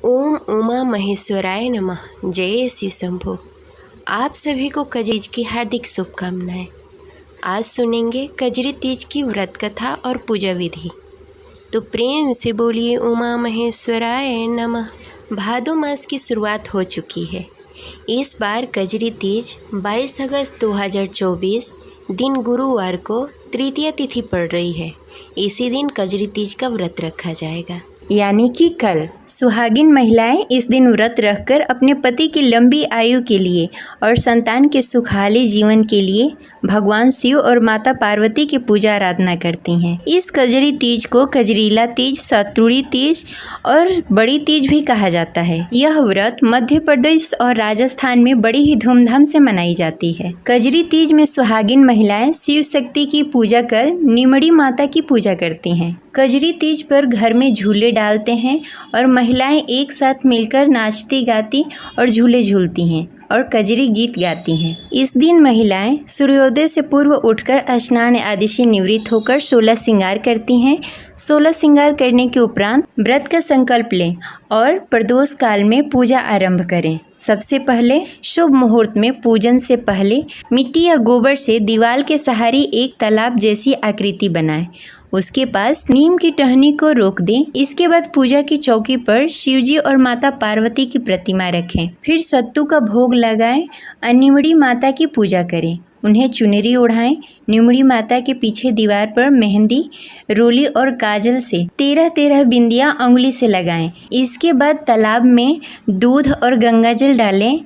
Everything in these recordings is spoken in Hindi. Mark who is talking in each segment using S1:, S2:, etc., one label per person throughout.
S1: ओम उमा महेश्वराय नमः। जय शिव शंभो। आप सभी को कजरी की हार्दिक शुभकामनाएं। आज सुनेंगे कजरी तीज की व्रत कथा और पूजा विधि। तो प्रेम से बोलिए उमा महेश्वराय नमः। भादो मास की शुरुआत हो चुकी है। इस बार कजरी तीज 22 अगस्त 2024 दिन गुरुवार को तृतीया तिथि पड़ रही है। इसी दिन कजरी तीज का व्रत रखा जाएगा, यानी कि कल। सुहागिन महिलाएं इस दिन व्रत रखकर अपने पति की लंबी आयु के लिए और संतान के सुखहाली जीवन के लिए भगवान शिव और माता पार्वती की पूजा आराधना करती हैं। इस कजरी तीज को कजरीला तीज, सतुड़ी तीज और बड़ी तीज भी कहा जाता है। यह व्रत मध्य प्रदेश और राजस्थान में बड़ी ही धूमधाम से मनाई जाती है। कजरी तीज में सुहागिन महिलाएं शिव शक्ति की पूजा कर निमड़ी माता की पूजा करती हैं। कजरी तीज पर घर में झूले डालते हैं और महिलाएं एक साथ मिलकर नाचती गाती और झूले झूलती हैं और कजरी गीत गाती हैं। इस दिन महिलाएं सूर्योदय से पूर्व उठकर स्नान आदि से निवृत्त होकर 16 श्रृंगार करती हैं। 16 श्रृंगार करने के उपरांत व्रत का संकल्प लें और प्रदोष काल में पूजा आरंभ करें। सबसे पहले शुभ मुहूर्त में पूजन से पहले मिट्टी या गोबर से दीवार के सहारे एक तालाब जैसी आकृति बनाएं। उसके पास नीम की टहनी को रोक दें। इसके बाद पूजा की चौकी पर शिवजी और माता पार्वती की प्रतिमा रखें। फिर सत्तू का भोग लगाएं और निमड़ी माता की पूजा करें। उन्हें चुनरी ओढ़ाएं। निमड़ी माता के पीछे दीवार पर मेहंदी, रोली और काजल से 13 बिंदियां अंगुली से लगाएं। इसके बाद तालाब में दूध और गंगाजल डालें।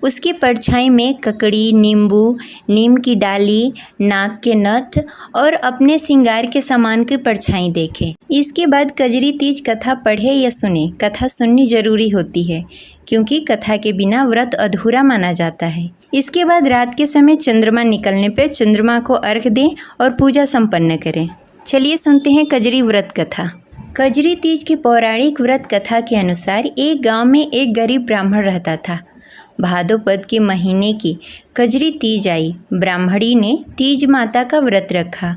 S1: उसकी परछाई में ककड़ी, नींबू, नीम की डाली, नाक के नथ और अपने श्रृंगार के सामान की परछाई देखें। इसके बाद कजरी तीज कथा पढ़े या सुने। कथा सुननी जरूरी होती है क्योंकि कथा के बिना व्रत अधूरा माना जाता है। इसके बाद रात के समय चंद्रमा निकलने पर चंद्रमा को अर्घ दें और पूजा संपन्न करें। चलिए सुनते हैं कजरी व्रत कथा। कजरी तीज की पौराणिक व्रत कथा के अनुसार एक गाँव में एक गरीब ब्राह्मण रहता था। भादोपद के महीने की कजरी तीज आई। ब्राह्मणी ने तीज माता का व्रत रखा।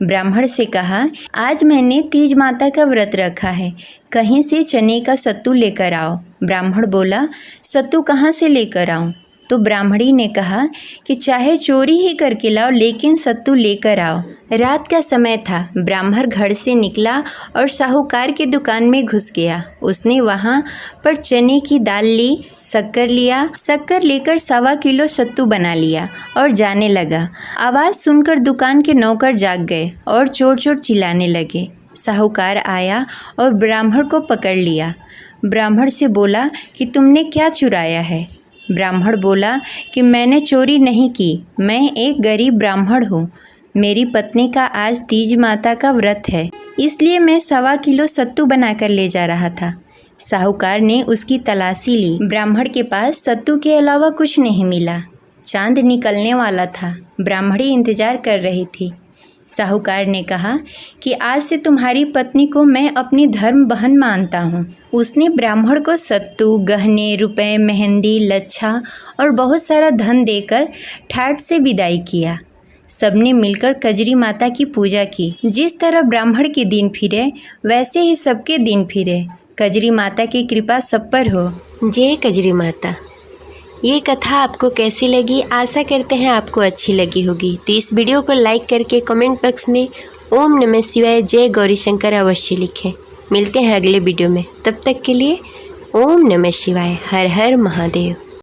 S1: ब्राह्मण से कहा, आज मैंने तीज माता का व्रत रखा है, कहीं से चने का सत्तू लेकर आओ। ब्राह्मण बोला, सत्तू कहाँ से लेकर आऊँ? तो ब्राह्मणी ने कहा कि चाहे चोरी ही करके लाओ, लेकिन सत्तू लेकर आओ। रात का समय था। ब्राह्मण घर से निकला और साहूकार की दुकान में घुस गया। उसने वहाँ पर चने की दाल ली, शक्कर लिया, शक्कर लेकर 1.25 किलो सत्तू बना लिया और जाने लगा। आवाज़ सुनकर दुकान के नौकर जाग गए और चोर चोर चिल्लाने लगे। साहूकार आया और ब्राह्मण को पकड़ लिया। ब्राह्मण से बोला कि तुमने क्या चुराया है? ब्राह्मण बोला कि मैंने चोरी नहीं की, मैं एक गरीब ब्राह्मण हूँ। मेरी पत्नी का आज तीज माता का व्रत है, इसलिए मैं 1.25 किलो सत्तू बनाकर ले जा रहा था। साहूकार ने उसकी तलाशी ली। ब्राह्मण के पास सत्तू के अलावा कुछ नहीं मिला। चांद निकलने वाला था। ब्राह्मणी इंतजार कर रही थी। साहूकार ने कहा कि आज से तुम्हारी पत्नी को मैं अपनी धर्म बहन मानता हूँ। उसने ब्राह्मण को सत्तू, गहने, रुपए, मेहंदी, लच्छा और बहुत सारा धन देकर ठाठ से विदाई किया। सबने मिलकर कजरी माता की पूजा की। जिस तरह ब्राह्मण के दिन फिरे वैसे ही सबके दिन फिरे। कजरी माता की कृपा सब पर हो। जय कजरी माता। ये कथा आपको कैसी लगी? आशा करते हैं आपको अच्छी लगी होगी। तो इस वीडियो को लाइक करके कमेंट बॉक्स में ओम नमः शिवाय, जय गौरी शंकर अवश्य लिखें। मिलते हैं अगले वीडियो में। तब तक के लिए ओम नमः शिवाय। हर हर महादेव।